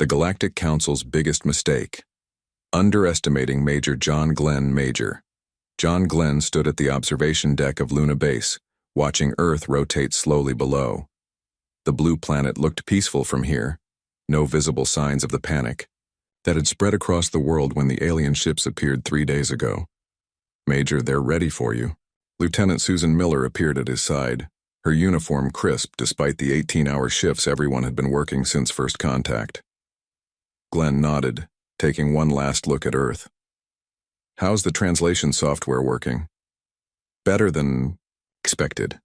The Galactic Council's biggest mistake. Underestimating Major John Glenn. Major John Glenn stood at the observation deck of Luna Base, watching Earth rotate slowly below. The blue planet looked peaceful from here, no visible signs of the panic that had spread across the world when the alien ships appeared 3 days ago. "Major, they're ready for you." Lieutenant Susan Miller appeared at his side, her uniform crisp despite the 18-hour shifts everyone had been working since first contact. Glenn nodded, taking one last look at Earth. "How's the translation software working?" "Better than expected.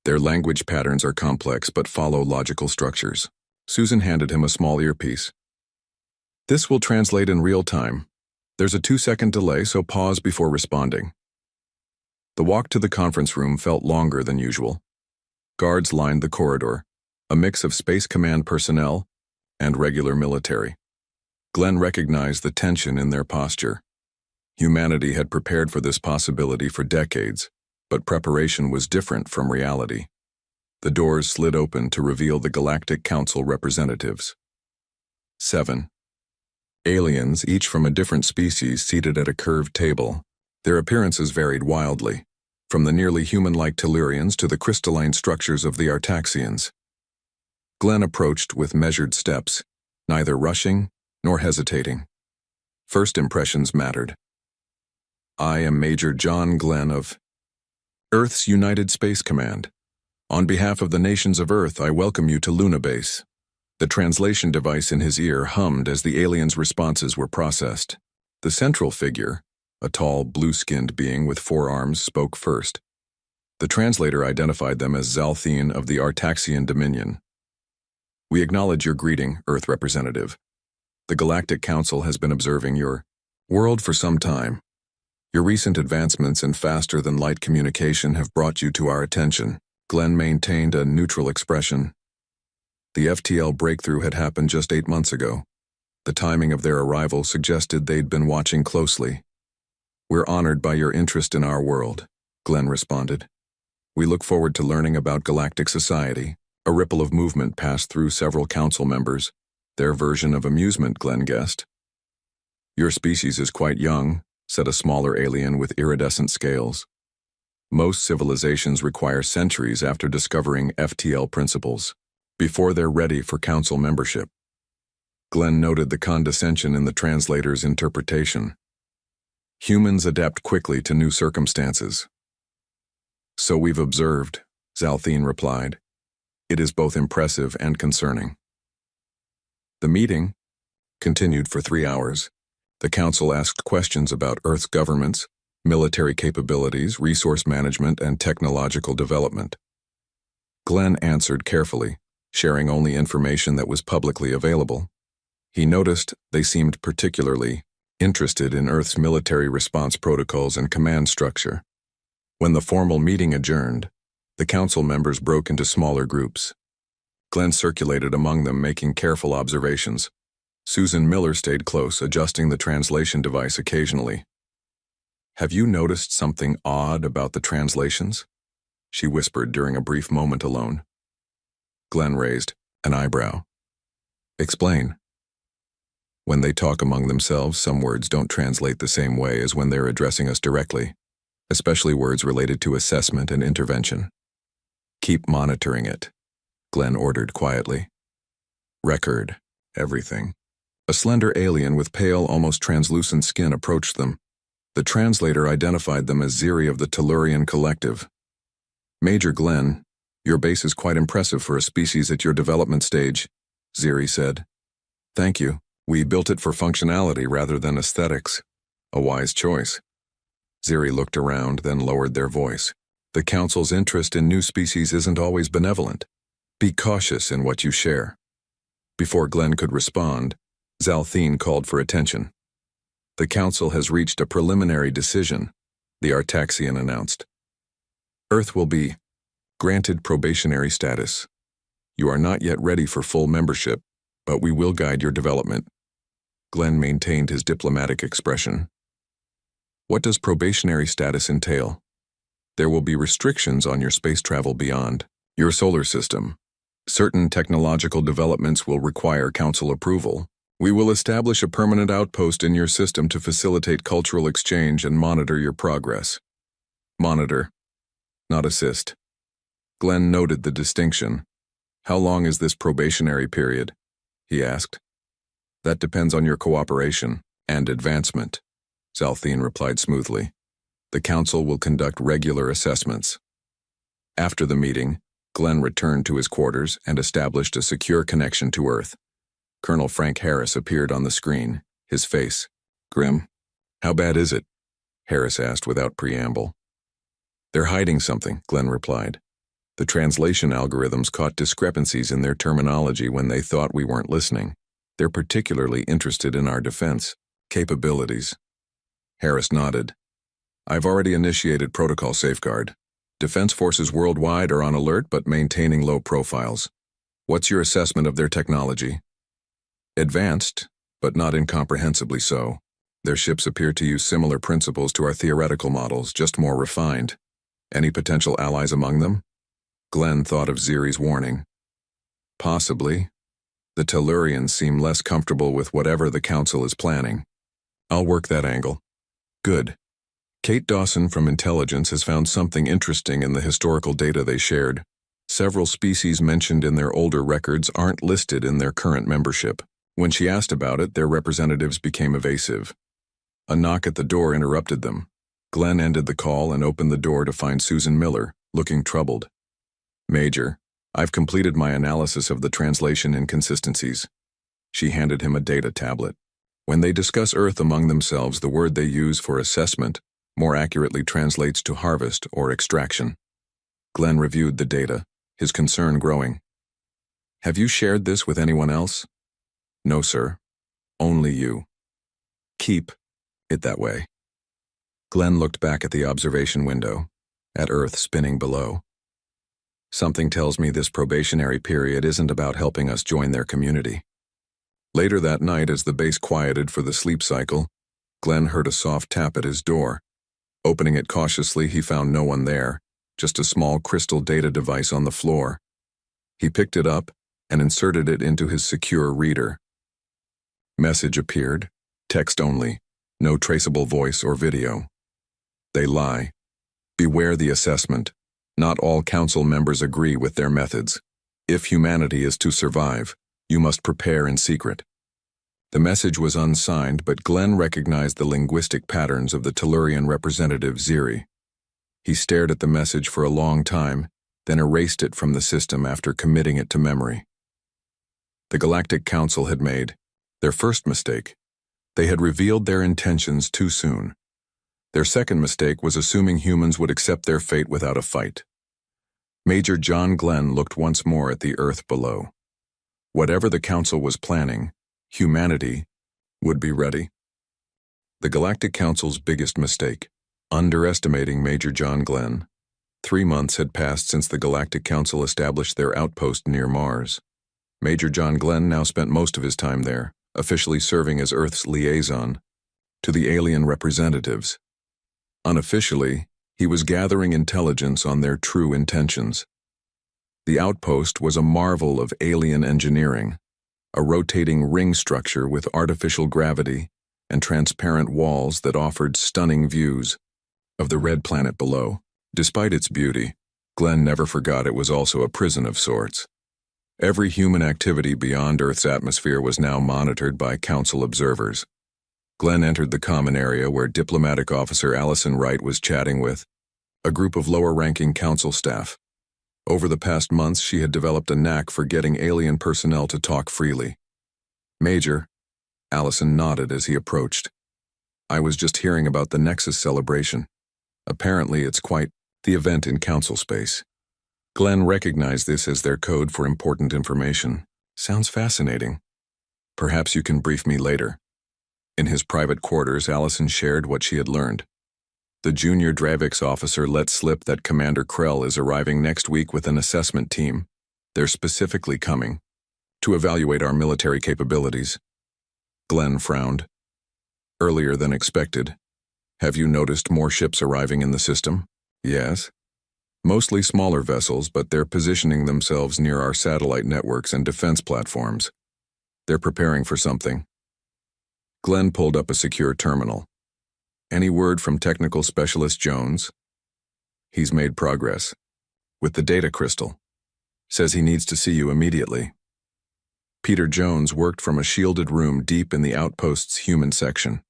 Their language patterns are complex but follow logical structures." Susan handed him a small earpiece. "This will translate in real time. There's a 2-second delay, so pause before responding." The walk to the conference room felt longer than usual. Guards lined the corridor, a mix of Space Command personnel and regular military. Glenn recognized the tension in their posture. Humanity had prepared for this possibility for decades, but preparation was different from reality. The doors slid open to reveal the Galactic Council representatives. 7. Aliens, each from a different species, seated at a curved table. Their appearances varied wildly, from the nearly human-like Tellurians to the crystalline structures of the Artaxians. Glenn approached with measured steps, neither rushing nor hesitating. First impressions mattered. "I am Major John Glenn of Earth's United Space Command. On behalf of the nations of Earth, I welcome you to Luna Base." The translation device in his ear hummed as the aliens' responses were processed. The central figure, a tall, blue-skinned being with 4 arms, spoke first. The translator identified them as Zalthine of the Artaxian Dominion. "We acknowledge your greeting, Earth representative. The Galactic Council has been observing your world for some time. Your recent advancements in faster-than-light communication have brought you to our attention." Glenn maintained a neutral expression. The FTL breakthrough had happened just 8 months ago. The timing of their arrival suggested they'd been watching closely. "We're honored by your interest in our world," Glenn responded. "We look forward to learning about galactic society." A ripple of movement passed through several council members. Their version of amusement, Glenn guessed. "Your species is quite young," said a smaller alien with iridescent scales. "Most civilizations require centuries after discovering FTL principles, before they're ready for council membership." Glenn noted the condescension in the translator's interpretation. "Humans adapt quickly to new circumstances." "So we've observed," Zalthine replied. "It is both impressive and concerning." The meeting continued for 3 hours. The council asked questions about Earth's governments, military capabilities, resource management, and technological development. Glenn answered carefully, sharing only information that was publicly available. He noticed they seemed particularly interested in Earth's military response protocols and command structure. When the formal meeting adjourned, the council members broke into smaller groups. Glenn circulated among them, making careful observations. Susan Miller stayed close, adjusting the translation device occasionally. "Have you noticed something odd about the translations?" she whispered during a brief moment alone. Glenn raised an eyebrow. "Explain." "When they talk among themselves, some words don't translate the same way as when they're addressing us directly, especially words related to assessment and intervention." "Keep monitoring it," Glenn ordered quietly. "Record everything." A slender alien with pale, almost translucent skin approached them. The translator identified them as Ziri of the Tellurian Collective. "Major Glenn, your base is quite impressive for a species at your development stage," Ziri said. "Thank you. We built it for functionality rather than aesthetics." "A wise choice." Ziri looked around, then lowered their voice. "The Council's interest in new species isn't always benevolent. Be cautious in what you share." Before Glenn could respond, Zalthine called for attention. "The Council has reached a preliminary decision," the Artaxian announced. "Earth will be granted probationary status. You are not yet ready for full membership, but we will guide your development." Glenn maintained his diplomatic expression. "What does probationary status entail?" "There will be restrictions on your space travel beyond your solar system. Certain technological developments will require Council approval, We will establish a permanent outpost in your system to facilitate cultural exchange and monitor your progress. Monitor, not assist. Glenn noted the distinction. How long is this probationary period? He asked. That depends on your cooperation and advancement, Zalthine replied smoothly. The Council will conduct regular assessments. After the meeting, Glenn returned to his quarters and established a secure connection to Earth. Colonel Frank Harris appeared on the screen, his face grim. How bad is it? Harris asked without preamble. They're hiding something, Glenn replied. The translation algorithms caught discrepancies in their terminology when they thought we weren't listening. They're particularly interested in our defense capabilities. Harris nodded. I've already initiated protocol safeguard. Defense forces worldwide are on alert but maintaining low profiles. What's your assessment of their technology? Advanced, but not incomprehensibly so. Their ships appear to use similar principles to our theoretical models, just more refined. Any potential allies among them? Glenn thought of Ziri's warning. Possibly. The Tellurians seem less comfortable with whatever the Council is planning. I'll work that angle. Good. Kate Dawson from Intelligence has found something interesting in the historical data they shared. Several species mentioned in their older records aren't listed in their current membership. When she asked about it, their representatives became evasive. A knock at the door interrupted them. Glenn ended the call and opened the door to find Susan Miller, looking troubled. Major, I've completed my analysis of the translation inconsistencies. She handed him a data tablet. When they discuss Earth among themselves, the word they use for assessment more accurately translates to harvest or extraction. Glenn reviewed the data, his concern growing. Have you shared this with anyone else? No, sir. Only you. Keep it that way. Glenn looked back at the observation window, at Earth spinning below. Something tells me this probationary period isn't about helping us join their community. Later that night, as the base quieted for the sleep cycle, Glenn heard a soft tap at his door. Opening it cautiously, he found no one there, just a small crystal data device on the floor. He picked it up and inserted it into his secure reader. Message appeared, text only, no traceable voice or video. They lie. Beware the assessment. Not all Council members agree with their methods. If humanity is to survive, you must prepare in secret. The message was unsigned, but Glenn recognized the linguistic patterns of the Tellurian representative Ziri. He stared at the message for a long time, then erased it from the system after committing it to memory. The Galactic Council had made their first mistake. They had revealed their intentions too soon. Their second mistake was assuming humans would accept their fate without a fight. Major John Glenn looked once more at the Earth below. Whatever the Council was planning, humanity would be ready. The Galactic Council's biggest mistake, underestimating Major John Glenn. 3 months had passed since the Galactic Council established their outpost near Mars. Major John Glenn now spent most of his time there, officially serving as Earth's liaison to the alien representatives. Unofficially, he was gathering intelligence on their true intentions. The outpost was a marvel of alien engineering, a rotating ring structure with artificial gravity and transparent walls that offered stunning views of the red planet below. Despite its beauty, Glenn never forgot it was also a prison of sorts. Every human activity beyond Earth's atmosphere was now monitored by Council observers. Glenn entered the common area where Diplomatic Officer Allison Wright was chatting with a group of lower-ranking Council staff. Over the past months, she had developed a knack for getting alien personnel to talk freely. Major, Allison nodded as he approached. I was just hearing about the Nexus celebration. Apparently, it's quite the event in Council space. Glenn recognized this as their code for important information. Sounds fascinating. Perhaps you can brief me later. In his private quarters, Allison shared what she had learned. The junior Dravix officer let slip that Commander Krell is arriving next week with an assessment team. They're specifically coming to evaluate our military capabilities. Glenn frowned. Earlier than expected. Have you noticed more ships arriving in the system? Yes. Mostly smaller vessels, but they're positioning themselves near our satellite networks and defense platforms. They're preparing for something, Glenn pulled up a secure terminal. Any word from technical specialist Jones? He's made progress. With the data crystal. Says he needs to see you immediately. Peter Jones worked from a shielded room deep in the outpost's human section.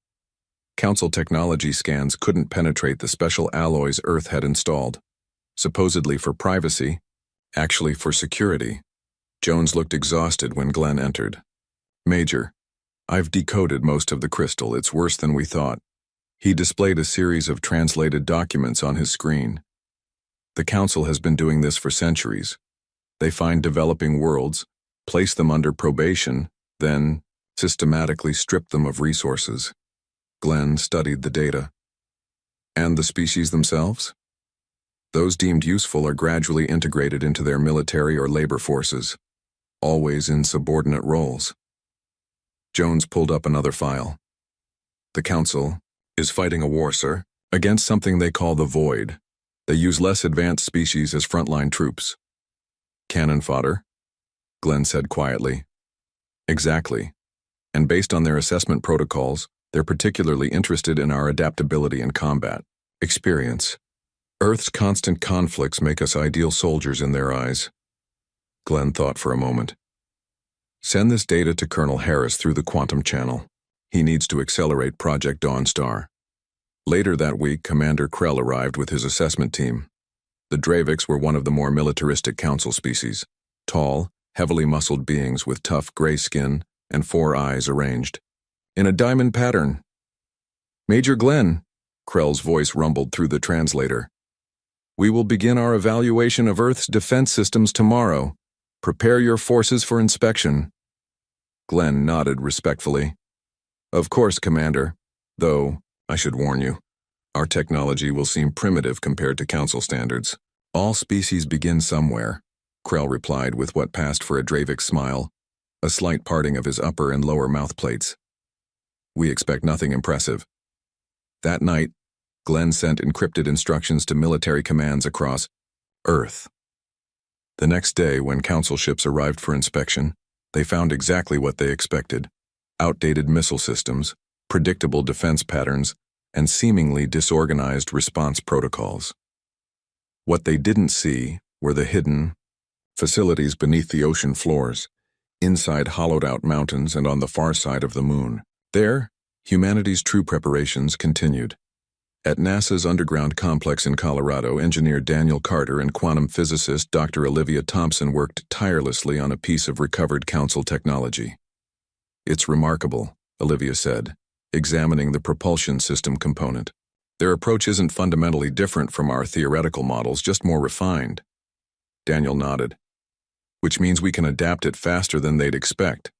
Council technology scans couldn't penetrate the special alloys Earth had installed. Supposedly for privacy, actually for security. Jones looked exhausted when Glenn entered. Major, I've decoded most of the crystal. It's worse than we thought. He displayed a series of translated documents on his screen. The Council has been doing this for centuries. They find developing worlds, place them under probation, then systematically strip them of resources. Glenn studied the data. And the species themselves? Those deemed useful are gradually integrated into their military or labor forces, always in subordinate roles. Jones pulled up another file. The Council is fighting a war, sir, against something they call the Void. They use less advanced species as frontline troops. Cannon fodder? Glenn said quietly. Exactly. And based on their assessment protocols, they're particularly interested in our adaptability in combat. Experience. Earth's constant conflicts make us ideal soldiers in their eyes. Glenn thought for a moment. Send this data to Colonel Harris through the quantum channel. He needs to accelerate Project Dawnstar. Later that week, Commander Krell arrived with his assessment team. The Draviks were one of the more militaristic council species. Tall, heavily muscled beings with tough gray skin and 4 eyes arranged in a diamond pattern. Major Glenn, Krell's voice rumbled through the translator. We will begin our evaluation of Earth's defense systems tomorrow. Prepare your forces for inspection. Glenn nodded respectfully. Of course, Commander, though, I should warn you, our technology will seem primitive compared to Council standards. All species begin somewhere, Krell replied with what passed for a Dravik smile, a slight parting of his upper and lower mouth plates. We expect nothing impressive. That night, Glenn sent encrypted instructions to military commands across Earth. The next day, when Council ships arrived for inspection, they found exactly what they expected: outdated missile systems, predictable defense patterns, and seemingly disorganized response protocols. What they didn't see were the hidden facilities beneath the ocean floors, inside hollowed-out mountains and on the far side of the moon. There, humanity's true preparations continued. At NASA's underground complex in Colorado, engineer Daniel Carter and quantum physicist Dr. Olivia Thompson worked tirelessly on a piece of recovered Council technology. It's remarkable, Olivia said, examining the propulsion system component. Their approach isn't fundamentally different from our theoretical models, just more refined. Daniel nodded. Which means we can adapt it faster than they'd expect.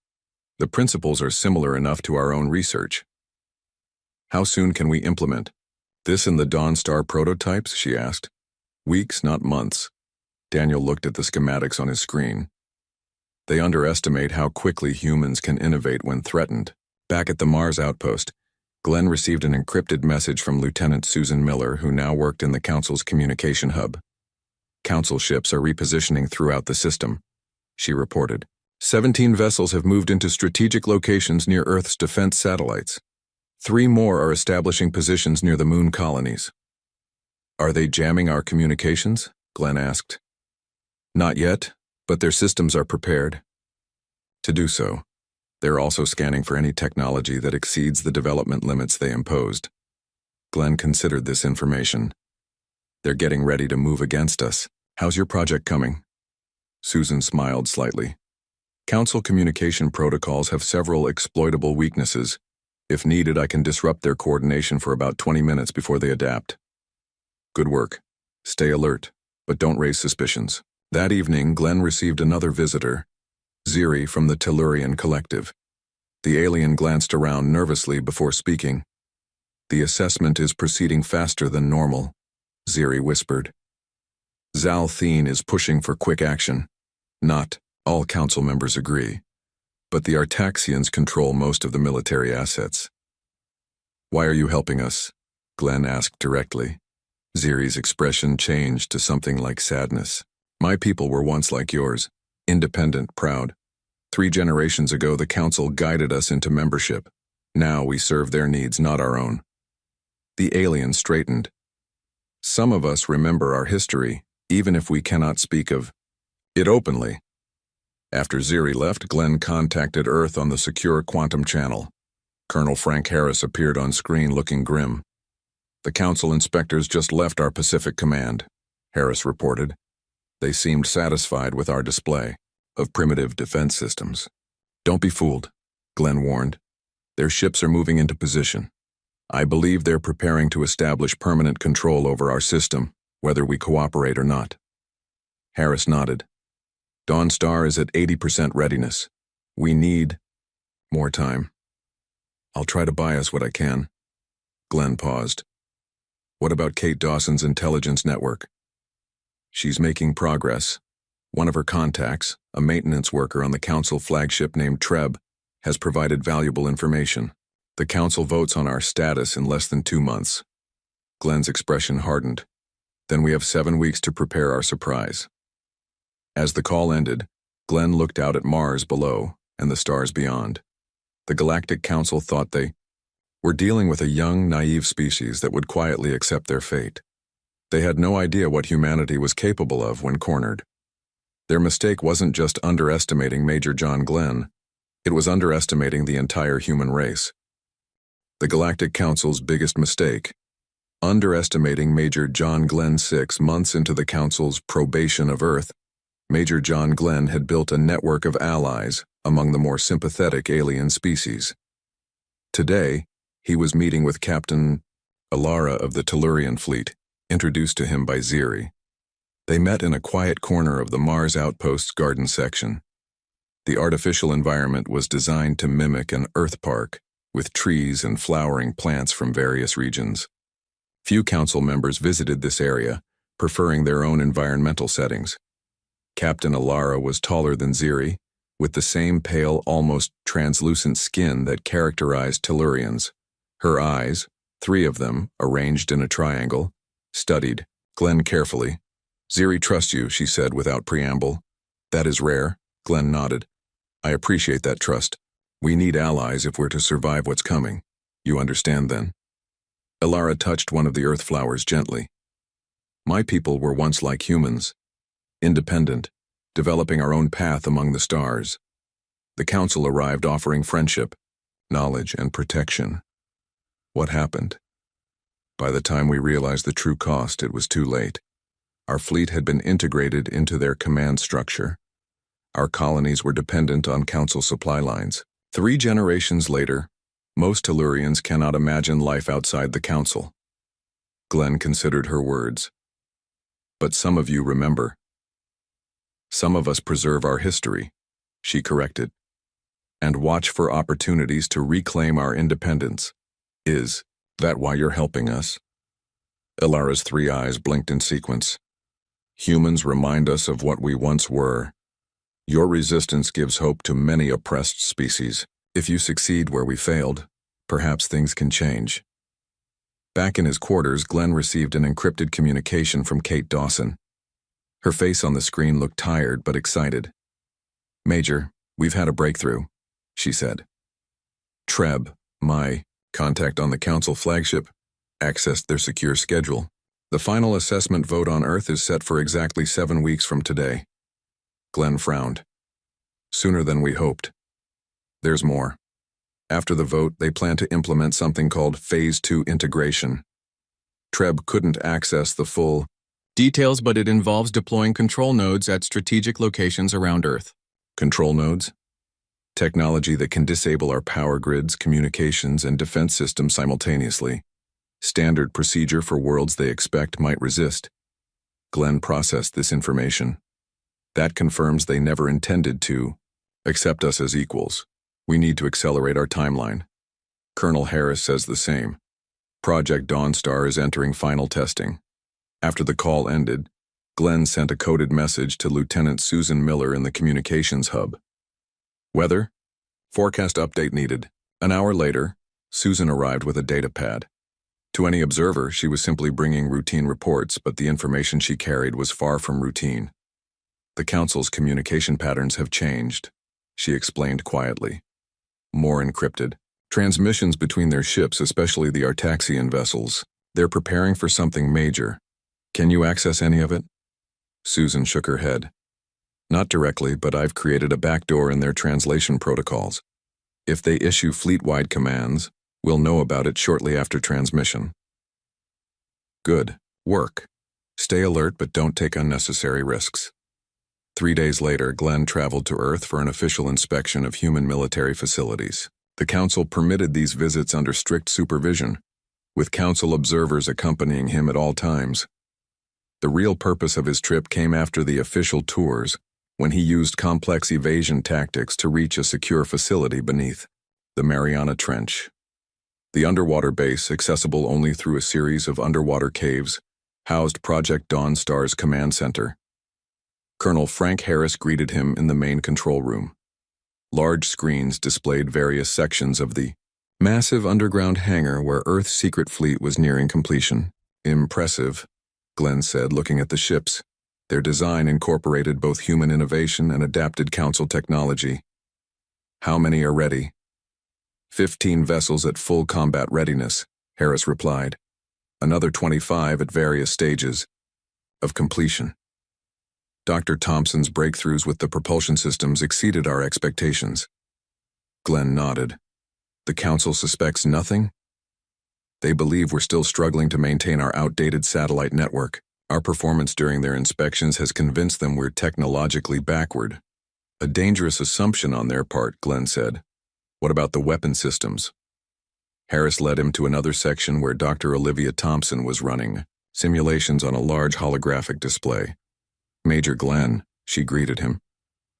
The principles are similar enough to our own research. How soon can we implement this in the Dawnstar prototypes? She asked. Weeks, not months. Daniel looked at the schematics on his screen. They underestimate how quickly humans can innovate when threatened. Back at the Mars outpost, Glenn received an encrypted message from Lieutenant Susan Miller, who now worked in the Council's communication hub. Council ships are repositioning throughout the system, she reported. 17 vessels have moved into strategic locations near Earth's defense satellites. 3 more are establishing positions near the moon colonies. Are they jamming our communications? Glenn asked. Not yet, but their systems are prepared to do so. They're also scanning for any technology that exceeds the development limits they imposed. Glenn considered this information. They're getting ready to move against us. How's your project coming? Susan smiled slightly. Council communication protocols have several exploitable weaknesses. If needed, I can disrupt their coordination for about 20 minutes before they adapt. Good work. Stay alert, but don't raise suspicions. That evening, Glenn received another visitor, Ziri from the Tellurian Collective. The alien glanced around nervously before speaking. The assessment is proceeding faster than normal, Ziri whispered. Zal Thien is pushing for quick action. Not all council members agree, but the Artaxians control most of the military assets. Why are you helping us? Glenn asked directly. Ziri's expression changed to something like sadness. My people were once like yours, independent, proud. 3 generations ago, the council guided us into membership. Now we serve their needs, not our own. The alien straightened. Some of us remember our history, even if we cannot speak of it openly. After Ziri left, Glenn contacted Earth on the secure quantum channel. Colonel Frank Harris appeared on screen looking grim. "The Council inspectors just left our Pacific Command," Harris reported. "They seemed satisfied with our display of primitive defense systems." "Don't be fooled," Glenn warned. "Their ships are moving into position. I believe they're preparing to establish permanent control over our system, whether we cooperate or not." Harris nodded. "Dawnstar is at 80% readiness. We need more time. I'll try to buy us what I can." Glenn paused. "What about Kate Dawson's intelligence network?" "She's making progress. One of her contacts, a maintenance worker on the Council flagship named Treb, has provided valuable information. The Council votes on our status in less than 2 months." Glenn's expression hardened. "Then we have 7 weeks to prepare our surprise." As the call ended, Glenn looked out at Mars below and the stars beyond. The Galactic Council thought they were dealing with a young, naive species that would quietly accept their fate. They had no idea what humanity was capable of when cornered. Their mistake wasn't just underestimating Major John Glenn, it was underestimating the entire human race. The Galactic Council's biggest mistake: underestimating Major John Glenn. 6 months into the Council's probation of Earth, Major John Glenn had built a network of allies among the more sympathetic alien species. Today, he was meeting with Captain Alara of the Tellurian fleet, introduced to him by Ziri. They met in a quiet corner of the Mars Outpost's garden section. The artificial environment was designed to mimic an Earth park, with trees and flowering plants from various regions. Few Council members visited this area, preferring their own environmental settings. Captain Alara was taller than Ziri, with the same pale, almost translucent skin that characterized Tellurians. Her eyes, 3 of them, arranged in a triangle, studied Glenn carefully. "Ziri trusts you," she said without preamble. "That is rare." Glenn nodded. "I appreciate that trust. We need allies if we're to survive what's coming. You understand then?" Alara touched one of the earth flowers gently. "My people were once like humans, independent, developing our own path among the stars. The Council arrived offering friendship, knowledge, and protection. What happened? By the time we realized the true cost, it was too late. Our fleet had been integrated into their command structure. Our colonies were dependent on Council supply lines. 3 generations later, most Tellurians cannot imagine life outside the Council." Glenn considered her words. "But some of you remember. Some of us preserve our history," she corrected, "and watch for opportunities to reclaim our independence. Is that why you're helping us?" Alara's 3 eyes blinked in sequence. "Humans remind us of what we once were. Your resistance gives hope to many oppressed species. If you succeed where we failed, perhaps things can change." Back in his quarters, Glenn received an encrypted communication from Kate Dawson. Her face on the screen looked tired but excited. "Major, we've had a breakthrough," she said. "Treb, my contact on the Council flagship, accessed their secure schedule. The final assessment vote on Earth is set for exactly 7 weeks from today." Glenn frowned. "Sooner than we hoped. There's more. After the vote, they plan to implement something called Phase 2 integration. Treb couldn't access the full details, but it involves deploying control nodes at strategic locations around Earth." "Control nodes? Technology that can disable our power grids, communications, and defense systems simultaneously. Standard procedure for worlds they expect might resist." Glenn processed this information. "That confirms they never intended to accept us as equals. We need to accelerate our timeline. Colonel Harris says the same. Project Dawnstar is entering final testing." After the call ended, Glenn sent a coded message to Lieutenant Susan Miller in the communications hub. "Weather? Forecast update needed." An hour later, Susan arrived with a data pad. To any observer, she was simply bringing routine reports, but the information she carried was far from routine. "The Council's communication patterns have changed," she explained quietly. "More encrypted, Transmissions between their ships, especially the Artaxian vessels. They're preparing for something major. Can you access any of it? Susan shook her head. Not directly, but I've created a backdoor in their translation protocols. If they issue fleet-wide commands, we'll know about it shortly after transmission. Good work. Stay alert, but don't take unnecessary risks. 3 days later, Glenn traveled to Earth for an official inspection of human military facilities. The Council permitted these visits under strict supervision, with Council observers accompanying him at all times. The real purpose of his trip came after the official tours, when he used complex evasion tactics to reach a secure facility beneath the Mariana Trench. The underwater base, accessible only through a series of underwater caves, housed Project Dawn Star's command center. Colonel Frank Harris greeted him in the main control room. Large screens displayed various sections of the massive underground hangar where Earth's secret fleet was nearing completion. Impressive, Glenn said, looking at the ships. Their design incorporated both human innovation and adapted Council technology. How many are ready? 15 vessels at full combat readiness, Harris replied. Another 25 at various stages of completion. Dr. Thompson's breakthroughs with the propulsion systems exceeded our expectations. Glenn nodded. The Council suspects nothing? They believe we're still struggling to maintain our outdated satellite network. Our performance during their inspections has convinced them we're technologically backward. A dangerous assumption on their part, Glenn said. What about the weapon systems? Harris led him to another section where Dr. Olivia Thompson was running simulations on a large holographic display. Major Glenn, she greeted him.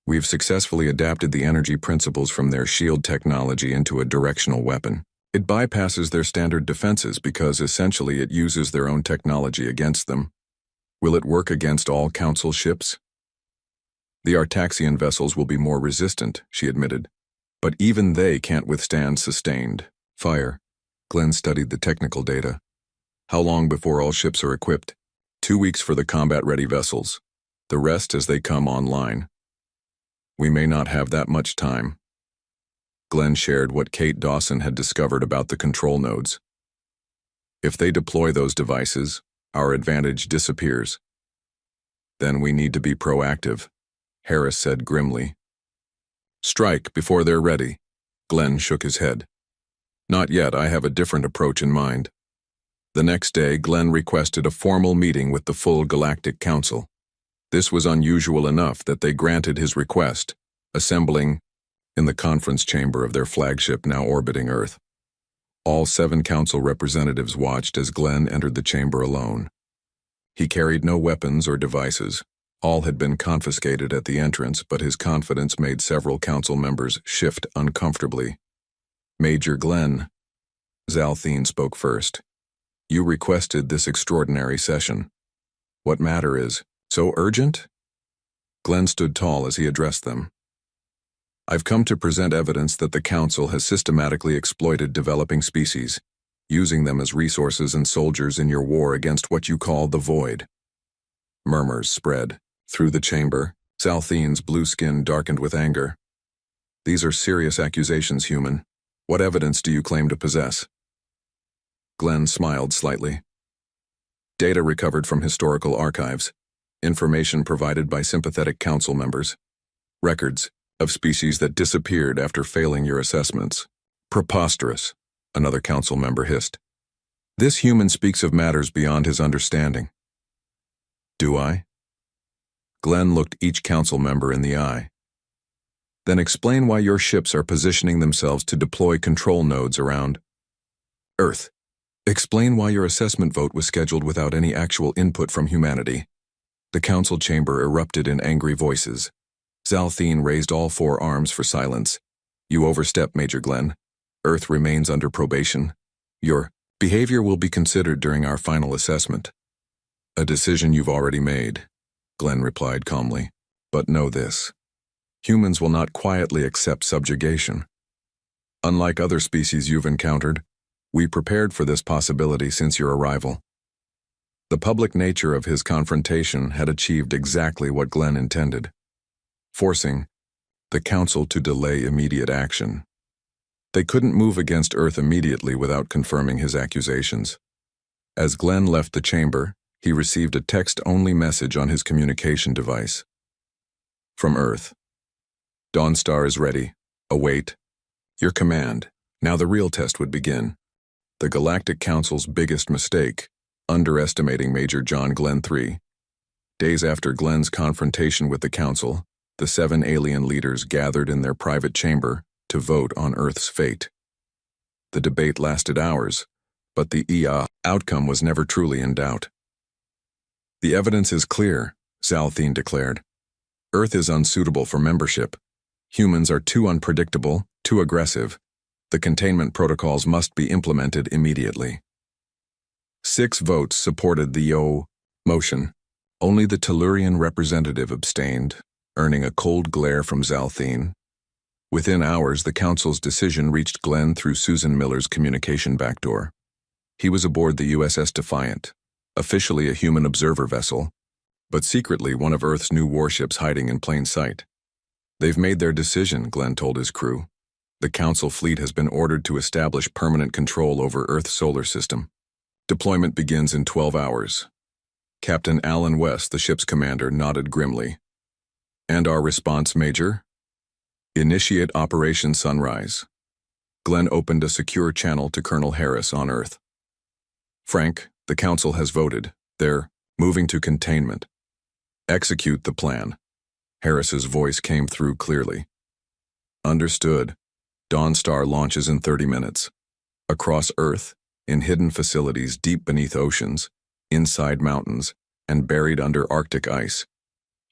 We've successfully adapted the energy principles from their shield technology into a directional weapon. It bypasses their standard defenses because essentially it uses their own technology against them. Will it work against all Council ships? The Artaxian vessels will be more resistant, she admitted. But even they can't withstand sustained fire. Glenn studied the technical data. How long before all ships are equipped? 2 weeks for the combat-ready vessels. The rest as they come online. We may not have that much time. Glenn shared what Kate Dawson had discovered about the control nodes. If they deploy those devices, our advantage disappears. Then we need to be proactive, Harris said grimly. Strike before they're ready. Glenn shook his head. Not yet, I have a different approach in mind. The next day, Glenn requested a formal meeting with the full Galactic Council. This was unusual enough that they granted his request, assembling in the conference chamber of their flagship now orbiting Earth. All 7 Council representatives watched as Glenn entered the chamber alone. He carried no weapons or devices. All had been confiscated at the entrance, but his confidence made several Council members shift uncomfortably. Major Glenn, Zalthine spoke first. You requested this extraordinary session. What matter is so urgent? Glenn stood tall as he addressed them. I've come to present evidence that the Council has systematically exploited developing species, using them as resources and soldiers in your war against what you call the Void. Murmurs spread through the chamber. Zalthine's blue skin darkened with anger. These are serious accusations, human. What evidence do you claim to possess? Glenn smiled slightly. Data recovered from historical archives. Information provided by sympathetic Council members. Records of species that disappeared after failing your assessments. Preposterous, another Council member hissed. This human speaks of matters beyond his understanding. Do I? Glenn looked each Council member in the eye. Then explain why your ships are positioning themselves to deploy control nodes around Earth. Explain why your assessment vote was scheduled without any actual input from humanity. The Council chamber erupted in angry voices. Zalthine raised all 4 arms for silence. You overstep, Major Glenn. Earth remains under probation. Your behavior will be considered during our final assessment. A decision you've already made, Glenn replied calmly. But know this. Humans will not quietly accept subjugation. Unlike other species you've encountered, we prepared for this possibility since your arrival. The public nature of his confrontation had achieved exactly what Glenn intended, forcing the Council to delay immediate action. They couldn't move against Earth immediately without confirming his accusations. As Glenn left the chamber, he received a text-only message on his communication device. From Earth. Dawnstar is ready. Await your command. Now the real test would begin. The Galactic Council's biggest mistake, underestimating Major John Glenn III. Days after Glenn's confrontation with the Council, the 7 alien leaders gathered in their private chamber to vote on Earth's fate. The debate lasted hours, but the outcome was never truly in doubt. The evidence is clear, Zalthine declared. Earth is unsuitable for membership. Humans are too unpredictable, too aggressive. The containment protocols must be implemented immediately. 6 votes supported the motion. Only the Tellurian representative abstained, earning a cold glare from Zalthine. Within hours, the Council's decision reached Glenn through Susan Miller's communication backdoor. He was aboard the USS Defiant, officially a human observer vessel, but secretly one of Earth's new warships hiding in plain sight. They've made their decision, Glenn told his crew. The Council fleet has been ordered to establish permanent control over Earth's solar system. Deployment begins in 12 hours. Captain Alan West, the ship's commander, nodded grimly. And our response, Major? Initiate Operation Sunrise. Glenn opened a secure channel to Colonel Harris on Earth. Frank, the Council has voted. They're moving to containment. Execute the plan. Harris's voice came through clearly. Understood. Dawnstar launches in 30 minutes. Across Earth, in hidden facilities deep beneath oceans, inside mountains, and buried under Arctic ice.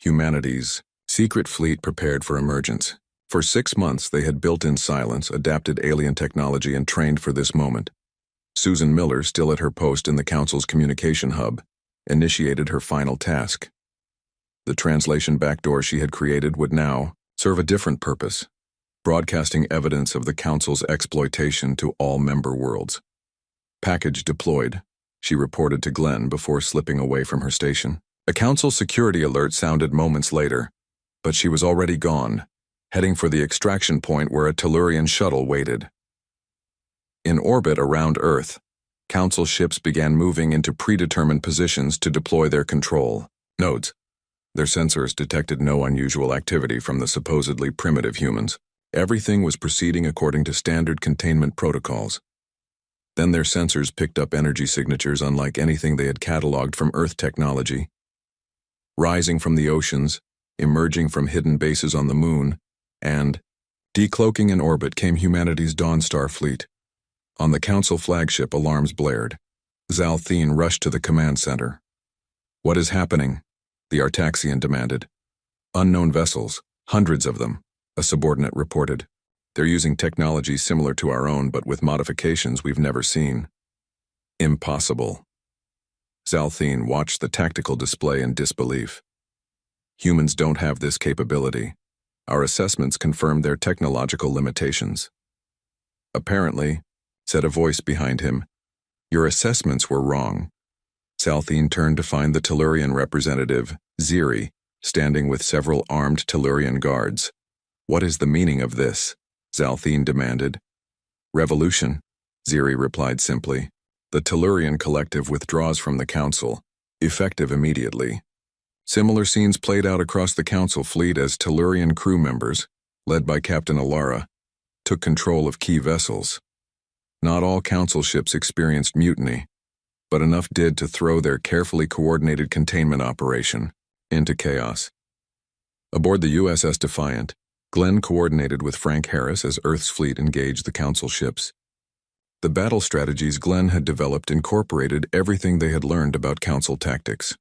Humanity's secret fleet prepared for emergence. For 6 months, they had built in silence, adapted alien technology, and trained for this moment. Susan Miller, still at her post in the Council's communication hub, initiated her final task. The translation backdoor she had created would now serve a different purpose, broadcasting evidence of the Council's exploitation to all member worlds. Package deployed, she reported to Glenn before slipping away from her station. A Council security alert sounded moments later, but she was already gone, heading for the extraction point where a Tellurian shuttle waited. In orbit around Earth, Council ships began moving into predetermined positions to deploy their control nodes. Their sensors detected no unusual activity from the supposedly primitive humans. Everything was proceeding according to standard containment protocols. Then their sensors picked up energy signatures unlike anything they had cataloged from Earth technology. Rising from the oceans, emerging from hidden bases on the moon, and decloaking in orbit came humanity's Dawnstar fleet. On the Council flagship, alarms blared. Zalthine rushed to the command center. What is happening? The Artaxian demanded. Unknown vessels, hundreds of them, a subordinate reported. They're using technology similar to our own, but with modifications we've never seen. Impossible. Zalthine watched the tactical display in disbelief. Humans don't have this capability. Our assessments confirmed their technological limitations. Apparently, said a voice behind him, your assessments were wrong. Zalthine turned to find the Tellurian representative, Ziri, standing with several armed Tellurian guards. What is the meaning of this? Zalthine demanded. Revolution, Ziri replied simply. The Tellurian collective withdraws from the Council, effective immediately. Similar scenes played out across the Council fleet as Tellurian crew members, led by Captain Alara, took control of key vessels. Not all Council ships experienced mutiny, but enough did to throw their carefully coordinated containment operation into chaos. Aboard the USS Defiant, Glenn coordinated with Frank Harris as Earth's fleet engaged the Council ships. The battle strategies Glenn had developed incorporated everything they had learned about Council tactics.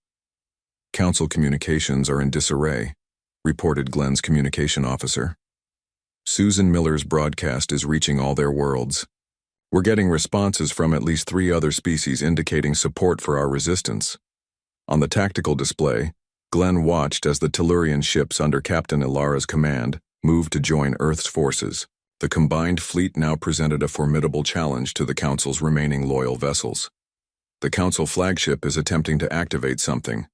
Council communications are in disarray, reported Glenn's communication officer. Susan Miller's broadcast is reaching all their worlds. We're getting responses from at least 3 other species indicating support for our resistance. On the tactical display, Glenn watched as the Tellurian ships under Captain Ilara's command moved to join Earth's forces. The combined fleet now presented a formidable challenge to the Council's remaining loyal vessels. The Council flagship is attempting to activate something,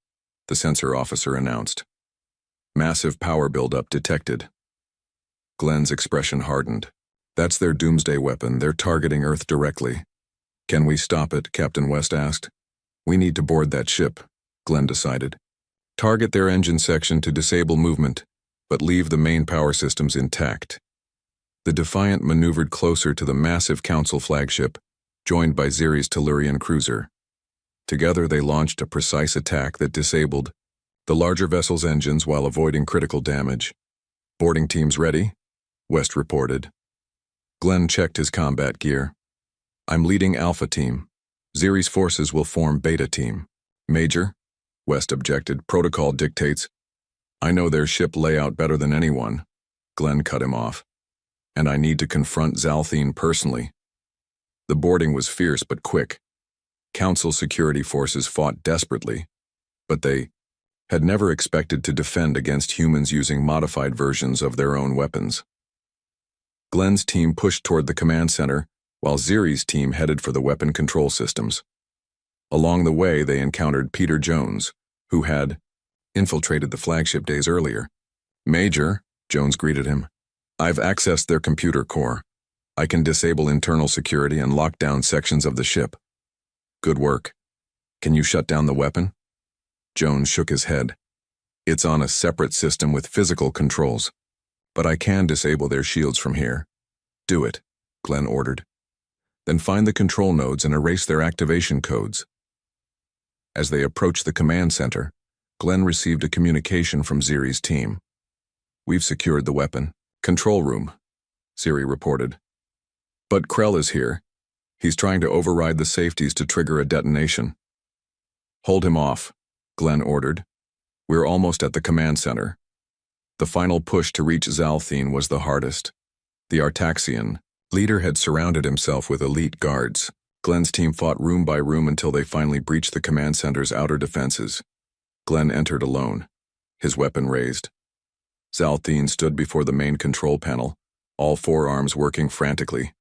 the sensor officer announced. Massive power buildup detected. Glenn's expression hardened. That's their doomsday weapon. They're targeting Earth directly. Can we stop it? Captain West asked. We need to board that ship, Glenn decided. Target their engine section to disable movement, but leave the main power systems intact. The Defiant maneuvered closer to the massive Council flagship, joined by Ziri's Tellurian cruiser. Together they launched a precise attack that disabled the larger vessel's engines while avoiding critical damage. Boarding teams ready? West reported. Glenn checked his combat gear. I'm leading Alpha Team. Ziri's forces will form Beta Team. Major? West objected. Protocol dictates. I know their ship layout better than anyone. Glenn cut him off. And I need to confront Zalthine personally. The boarding was fierce but quick. Council security forces fought desperately, but they had never expected to defend against humans using modified versions of their own weapons. Glenn's team pushed toward the command center, while Ziri's team headed for the weapon control systems. Along the way, they encountered Peter Jones, who had infiltrated the flagship days earlier. Major, Jones greeted him, I've accessed their computer core. I can disable internal security and lock down sections of the ship. Good work. Can you shut down the weapon? Jones shook his head. It's on a separate system with physical controls, but I can disable their shields from here. Do it, Glenn ordered. Then find the control nodes and erase their activation codes. As they approached the command center, Glenn received a communication from Ziri's team. We've secured the weapon. Control room, Ziri reported. But Krell is here. He's trying to override the safeties to trigger a detonation. Hold him off, Glenn ordered. We're almost at the command center. The final push to reach Zalthine was the hardest. The Artaxian leader had surrounded himself with elite guards. Glenn's team fought room by room until they finally breached the command center's outer defenses. Glenn entered alone, his weapon raised. Zalthine stood before the main control panel, all four arms working frantically.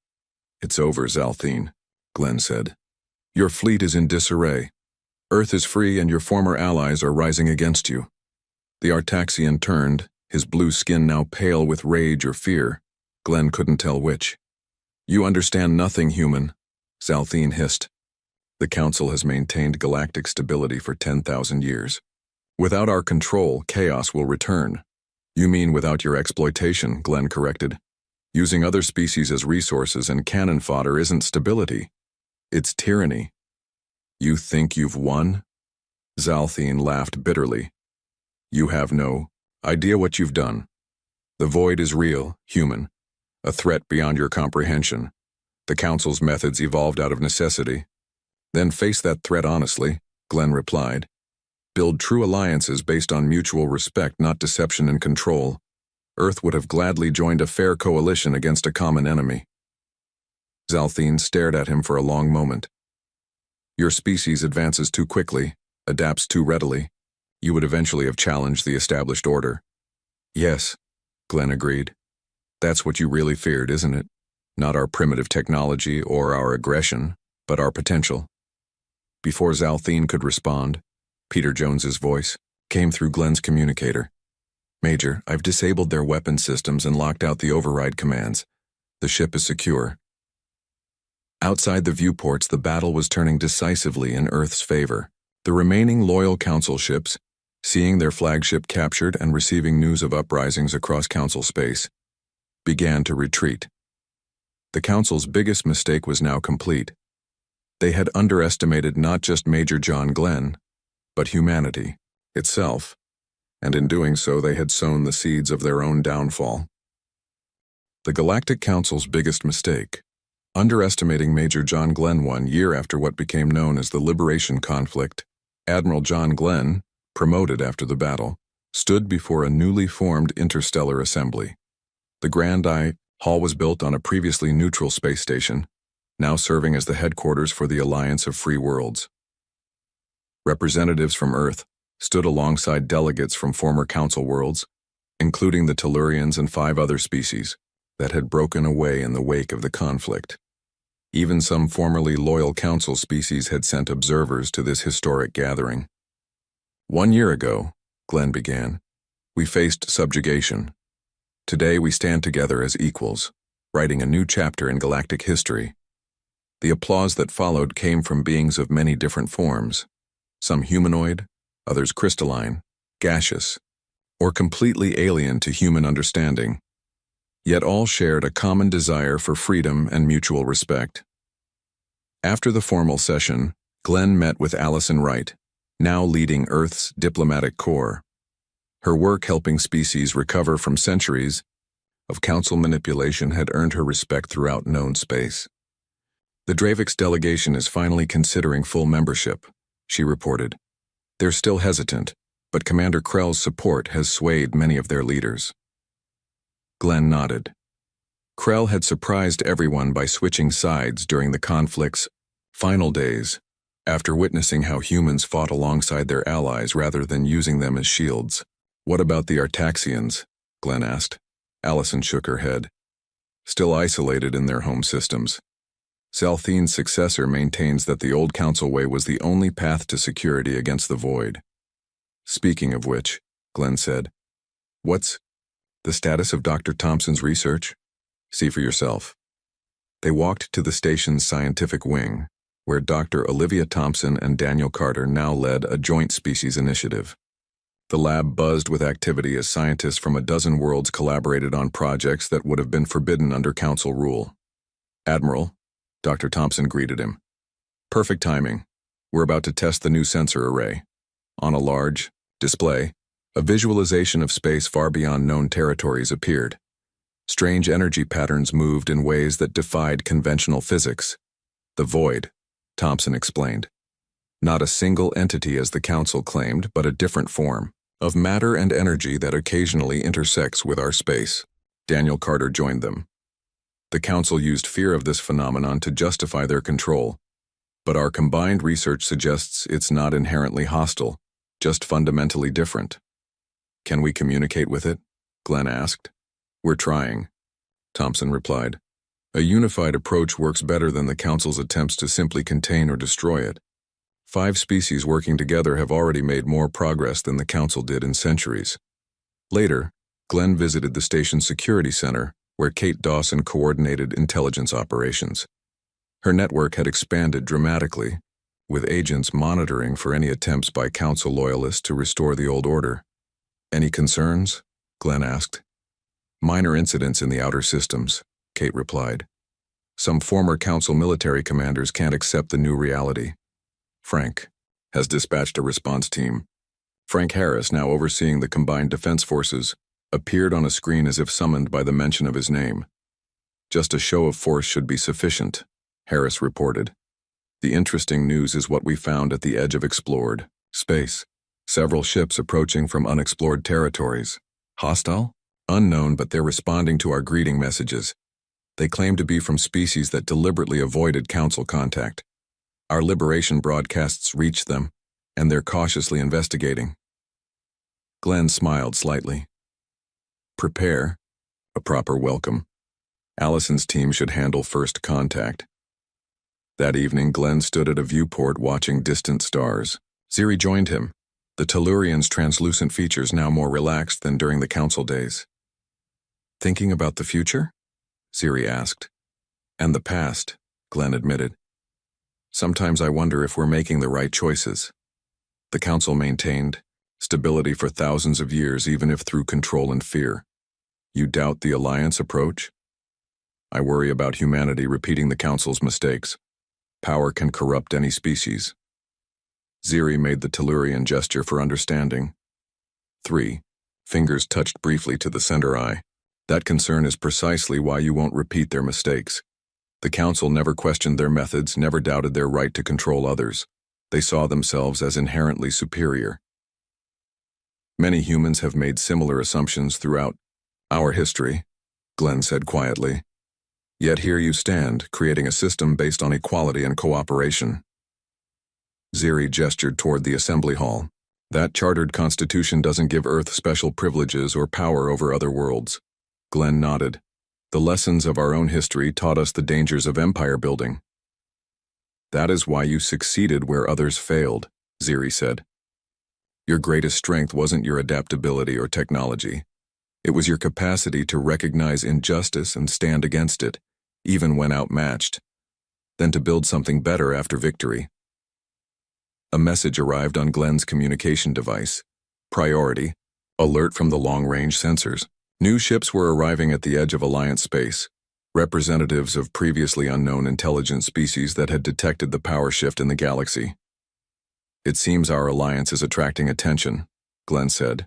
It's over, Zalthine, Glenn said. Your fleet is in disarray. Earth is free and your former allies are rising against you. The Artaxian turned, his blue skin now pale with rage or fear. Glenn couldn't tell which. You understand nothing, human, Zalthine hissed. The Council has maintained galactic stability for 10,000 years. Without our control, chaos will return. You mean without your exploitation, Glenn corrected. Using other species as resources and cannon fodder isn't stability. It's tyranny. You think you've won? Zalthine laughed bitterly. You have no idea what you've done. The void is real, human, a threat beyond your comprehension. The Council's methods evolved out of necessity. Then face that threat honestly, Glenn replied. Build true alliances based on mutual respect, not deception and control. Earth would have gladly joined a fair coalition against a common enemy. Zalthine stared at him for a long moment. Your species advances too quickly, adapts too readily. You would eventually have challenged the established order. Yes, Glenn agreed. That's what you really feared, isn't it? Not our primitive technology or our aggression, but our potential. Before Zalthine could respond, Peter Jones's voice came through Glenn's communicator. Major, I've disabled their weapon systems and locked out the override commands. The ship is secure. Outside the viewports, the battle was turning decisively in Earth's favor. The remaining loyal Council ships, seeing their flagship captured and receiving news of uprisings across Council space, began to retreat. The Council's biggest mistake was now complete. They had underestimated not just Major John Glenn, but humanity itself, and in doing so they had sown the seeds of their own downfall. The Galactic Council's biggest mistake, underestimating Major John Glenn 1 year after what became known as the Liberation Conflict. Admiral John Glenn, promoted after the battle, stood before a newly formed interstellar assembly. The Grand I Hall was built on a previously neutral space station, now serving as the headquarters for the Alliance of Free Worlds. Representatives from Earth stood alongside delegates from former Council worlds, including the Tellurians and 5 other species that had broken away in the wake of the conflict. Even some formerly loyal Council species had sent observers to this historic gathering. 1 year ago, Glenn began, we faced subjugation. Today we stand together as equals. writing a new chapter in galactic history. The applause that followed came from beings of many different forms, some humanoid, others crystalline, gaseous, or completely alien to human understanding. Yet all shared a common desire for freedom and mutual respect. After the formal session, Glenn met with Allison Wright, now leading Earth's diplomatic corps. Her work helping species recover from centuries of council manipulation had earned her respect throughout known space. The Dravik's delegation is finally considering full membership, she reported. They're still hesitant, but Commander Krell's support has swayed many of their leaders. Glenn nodded. Krell had surprised everyone by switching sides during the conflict's final days, after witnessing how humans fought alongside their allies rather than using them as shields. What about the Artaxians? Glenn asked. Allison shook her head. Still isolated in their home systems. Salthine's successor maintains that the old council way was the only path to security against the void. Speaking of which, Glenn said, what's the status of Dr. Thompson's research? See for yourself. They walked to the station's scientific wing, where Dr. Olivia Thompson and Daniel Carter now led a joint species initiative. The lab buzzed with activity as scientists from a dozen worlds collaborated on projects that would have been forbidden under council rule. Admiral, Dr. Thompson greeted him. Perfect timing. We're about to test the new sensor array. On a large display, a visualization of space far beyond known territories appeared. Strange energy patterns moved in ways that defied conventional physics. The void, Thompson explained. Not a single entity as the council claimed, but a different form of matter and energy that occasionally intersects with our space. Daniel Carter joined them. The council used fear of this phenomenon to justify their control, but our combined research suggests it's not inherently hostile, just fundamentally different. Can we communicate with it? Glenn asked. We're trying, Thompson replied. A unified approach works better than the council's attempts to simply contain or destroy it. 5 species working together have already made more progress than the council did in centuries. Later, Glenn visited the station's security center, where Kate Dawson coordinated intelligence operations. Her network had expanded dramatically, with agents monitoring for any attempts by council loyalists to restore the old order. Any concerns? Glenn asked. Minor incidents in the outer systems, Kate replied. Some former council military commanders can't accept the new reality. Frank has dispatched a response team. Frank Harris, now overseeing the combined defense forces, appeared on a screen as if summoned by the mention of his name. Just a show of force should be sufficient, Harris reported. The interesting news is what we found at the edge of explored space. Several ships approaching from unexplored territories. Hostile? Unknown, but they're responding to our greeting messages. They claim to be from species that deliberately avoided council contact. Our liberation broadcasts reach them, and they're cautiously investigating. Glenn smiled slightly. Prepare. A proper welcome. Allison's team should handle first contact. That evening, Glenn stood at a viewport watching distant stars. Ziri joined him, the Tellurian's translucent features now more relaxed than during the council days. Thinking about the future? Ziri asked. And the past, Glenn admitted. Sometimes I wonder if we're making the right choices. The council maintained stability for thousands of years, even if through control and fear. You doubt the alliance approach? I worry about humanity repeating the council's mistakes. Power can corrupt any species. Ziri made the Tellurian gesture for understanding. 3. Fingers touched briefly to the center eye. That concern is precisely why you won't repeat their mistakes. The council never questioned their methods, never doubted their right to control others. They saw themselves as inherently superior. Many humans have made similar assumptions throughout our history, Glenn said quietly. Yet here you stand, creating a system based on equality and cooperation. Ziri gestured toward the assembly hall. That chartered constitution doesn't give Earth special privileges or power over other worlds. Glenn nodded. The lessons of our own history taught us the dangers of empire building. That is why you succeeded where others failed, Ziri said. Your greatest strength wasn't your adaptability or technology. It was your capacity to recognize injustice and stand against it, even when outmatched, then to build something better after victory. A message arrived on Glenn's communication device. Priority. Alert from the long-range sensors. New ships were arriving at the edge of Alliance space, representatives of previously unknown intelligent species that had detected the power shift in the galaxy. It seems our alliance is attracting attention, Glenn said.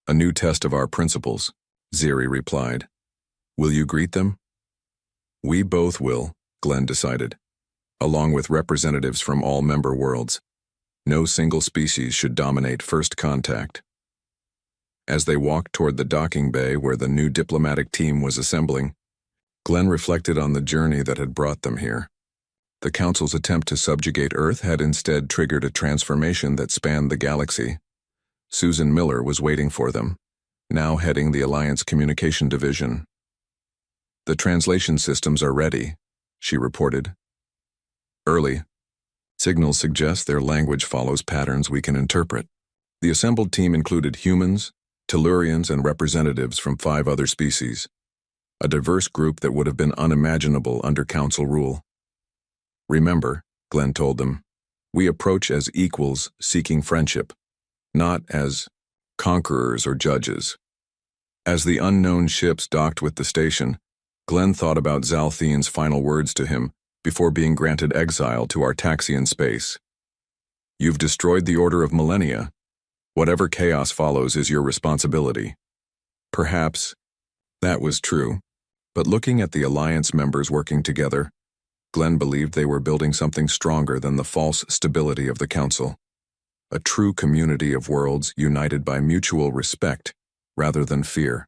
A new test of our principles, Ziri replied. Will you greet them? We both will, Glenn decided, along with representatives from all member worlds. No single species should dominate first contact. As they walked toward the docking bay where the new diplomatic team was assembling, Glenn reflected on the journey that had brought them here. The Council's attempt to subjugate Earth had instead triggered a transformation that spanned the galaxy. Susan Miller was waiting for them, now heading the Alliance Communication Division. The translation systems are ready, she reported. Early. Signals suggest their language follows patterns we can interpret. The assembled team included humans, Tellurians, and representatives from 5 other species, a diverse group that would have been unimaginable under Council rule. Remember, Glenn told them, we approach as equals seeking friendship, not as conquerors or judges. As the unknown ships docked with the station, Glenn thought about Zalthien's final words to him before being granted exile to Artaxian space. You've destroyed the order of millennia. Whatever chaos follows is your responsibility. Perhaps that was true, but looking at the Alliance members working together, Glenn believed they were building something stronger than the false stability of the Council. A true community of worlds united by mutual respect rather than fear.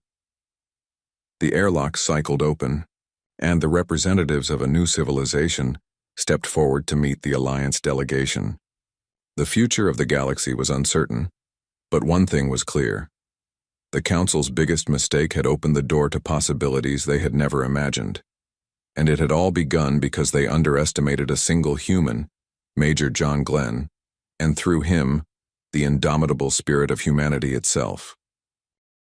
The airlock cycled open, and the representatives of a new civilization stepped forward to meet the Alliance delegation. The future of the galaxy was uncertain, but one thing was clear. The Council's biggest mistake had opened the door to possibilities they had never imagined. And it had all begun because they underestimated a single human, Major John Glenn, and through him, the indomitable spirit of humanity itself.